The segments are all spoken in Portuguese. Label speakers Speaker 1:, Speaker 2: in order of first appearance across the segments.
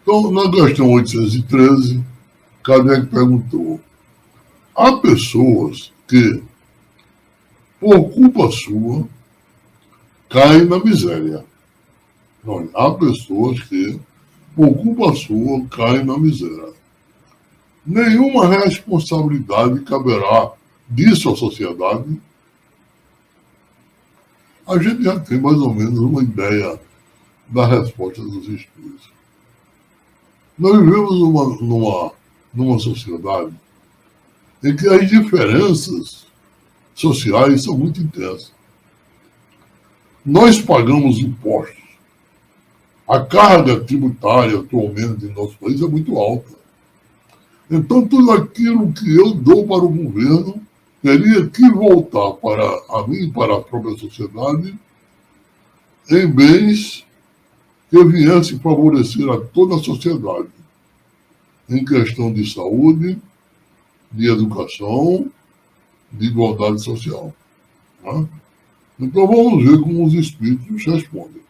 Speaker 1: Então, na questão 813, Kardec perguntou: há pessoas que, por culpa sua, caem na miséria. Não, há pessoas que, por culpa sua, caem na miséria. Nenhuma responsabilidade caberá disso à sociedade. A gente já tem mais ou menos uma ideia da resposta dos espíritos. Nós vivemos numa sociedade em que as diferenças sociais são muito intensas. Nós pagamos impostos. A carga tributária atualmente em nosso país é muito alta. Então, tudo aquilo que eu dou para o governo teria que voltar para a mim e para a própria sociedade em bens que viessem favorecer a toda a sociedade em questão de saúde, de educação, de igualdade social. Né? Então vamos ver como os espíritos respondem.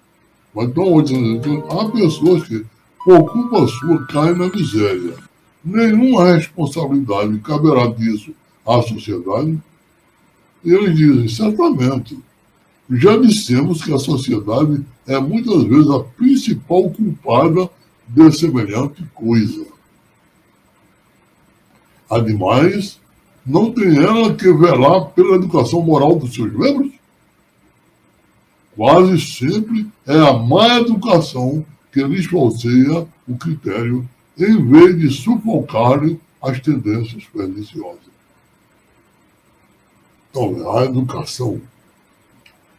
Speaker 1: Mas então, há pessoas que, por culpa sua, caem na miséria. Nenhuma responsabilidade caberá disso à sociedade. E eles dizem, certamente, já dissemos que a sociedade é muitas vezes a principal culpada de semelhante coisa. Ademais, não tem ela que velar pela educação moral dos seus membros? Quase sempre é a má educação que lhes falseia o critério, em vez de sufocar-lhe as tendências perniciosas. Então, a educação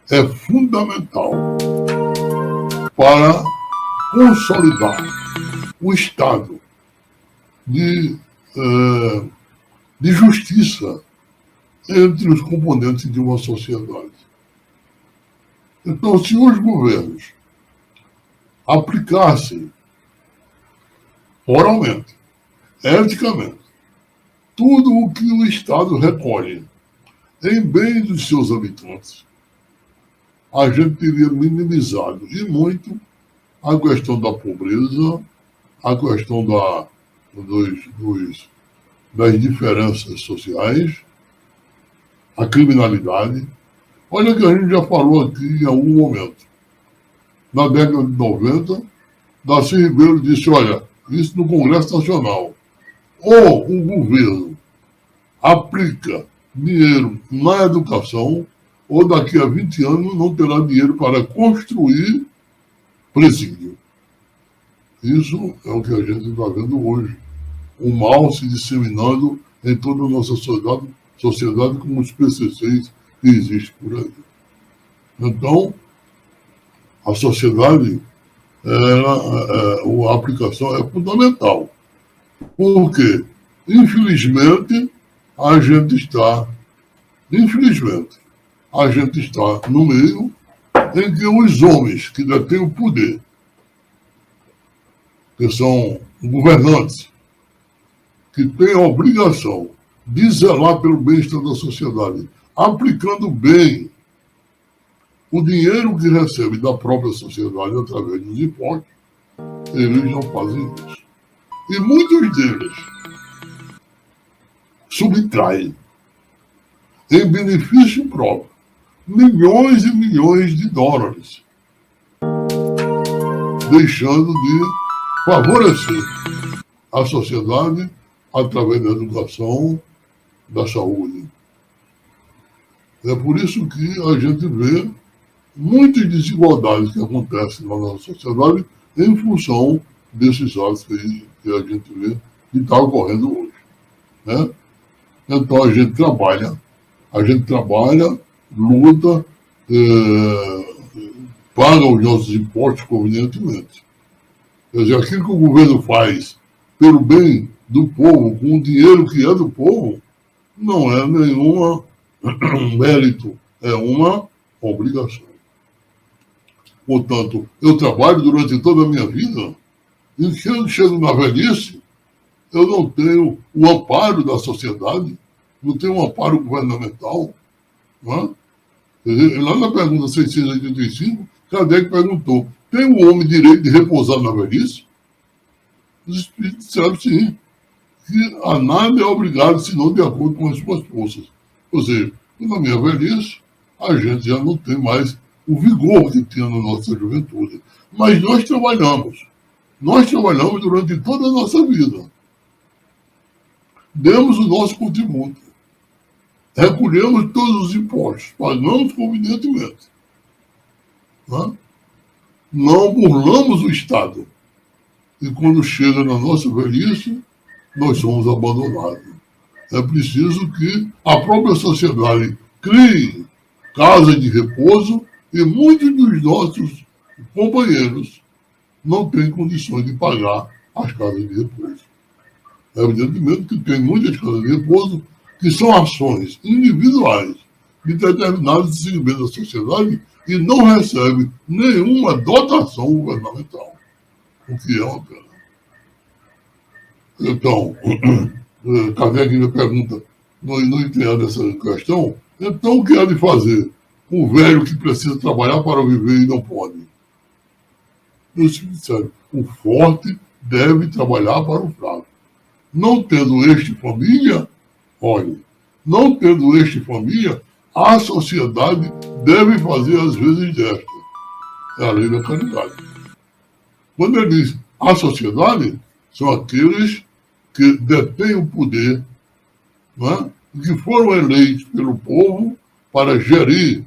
Speaker 1: é fundamental para consolidar o estado de justiça entre os componentes de uma sociedade. Então, se os governos aplicassem moralmente, eticamente, tudo o que o Estado recolhe em bem dos seus habitantes, a gente teria minimizado e muito a questão da pobreza, a questão das diferenças sociais, a criminalidade. Olha que a gente já falou aqui em algum momento. Na década de 90, Darcy Ribeiro disse, olha, isso no Congresso Nacional. Ou o governo aplica dinheiro na educação, ou daqui a 20 anos não terá dinheiro para construir presídio. Isso é o que a gente está vendo hoje. O mal se disseminando em toda a nossa sociedade como os PCCs que existem por aí. Então, a sociedade, a aplicação é fundamental. Porque, infelizmente, a gente está no meio em que os homens que detêm o poder, que são governantes, que têm a obrigação de zelar pelo bem-estar da sociedade, aplicando bem o dinheiro que recebe da própria sociedade através dos impostos, eles não fazem isso. E muitos deles subtraem, em benefício próprio, milhões e milhões de dólares, deixando de favorecer a sociedade através da educação, da saúde. É por isso que a gente vê muitas desigualdades que acontecem na nossa sociedade em função desses atos que a gente vê que está ocorrendo hoje. Né? Então a gente trabalha, luta, paga os nossos impostos convenientemente. Quer dizer, aquilo que o governo faz pelo bem do povo, com o dinheiro que é do povo, não é nenhum mérito, é uma obrigação. Portanto, eu trabalho durante toda a minha vida e se eu chego na velhice, eu não tenho o amparo da sociedade, não tenho um amparo governamental, Não é? Lá na pergunta 685, Kardec perguntou: tem o homem direito de repousar na velhice? Os espíritos disseram sim, que a nada é obrigado senão de acordo com as suas forças. Ou seja, na minha velhice, a gente já não tem mais o vigor que tinha na nossa juventude. Mas nós trabalhamos. Nós trabalhamos durante toda a nossa vida. Demos o nosso contributo. Recolhemos todos os impostos. Pagamos convenientemente. Não burlamos o Estado. E quando chega na nossa velhice, nós somos abandonados. É preciso que a própria sociedade crie casas de repouso e muitos dos nossos companheiros não têm condições de pagar as casas de repouso. Evidentemente que tem muitas casas de repouso que são ações individuais de determinados segmentos da sociedade e não recebem nenhuma dotação governamental, o que é uma pena. Então, Kardec me pergunta, não entendo essa questão, então o que há de fazer um velho que precisa trabalhar para viver e não pode? Eu disseram, o forte deve trabalhar para o fraco. Não tendo este família, olhe, não tendo este família, a sociedade deve fazer as vezes desta. É a lei da caridade. Quando ele diz a sociedade, são aqueles que detêm o poder, que foram eleitos pelo povo para gerir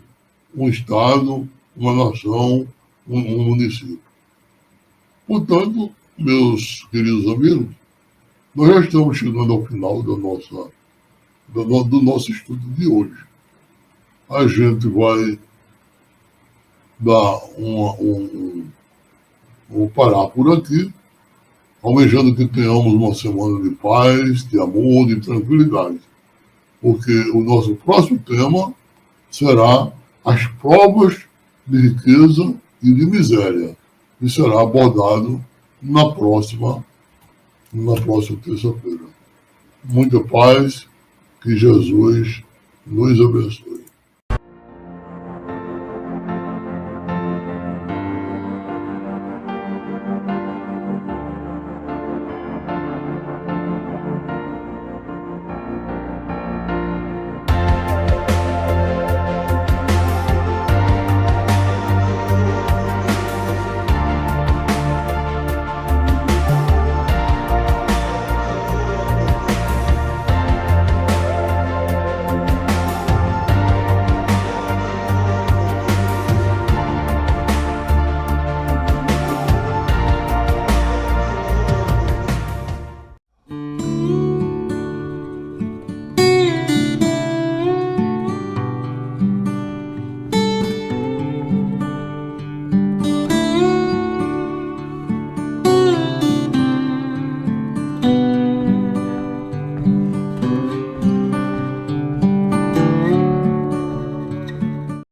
Speaker 1: um Estado, uma nação, um município. Portanto, meus queridos amigos, nós já estamos chegando ao final do nosso estudo de hoje. A gente vai dar vou parar por aqui, almejando que tenhamos uma semana de paz, de amor, de tranquilidade. Porque o nosso próximo tema será as provas de riqueza e de miséria, que será abordado na próxima terça-feira. Muita paz, que Jesus nos abençoe.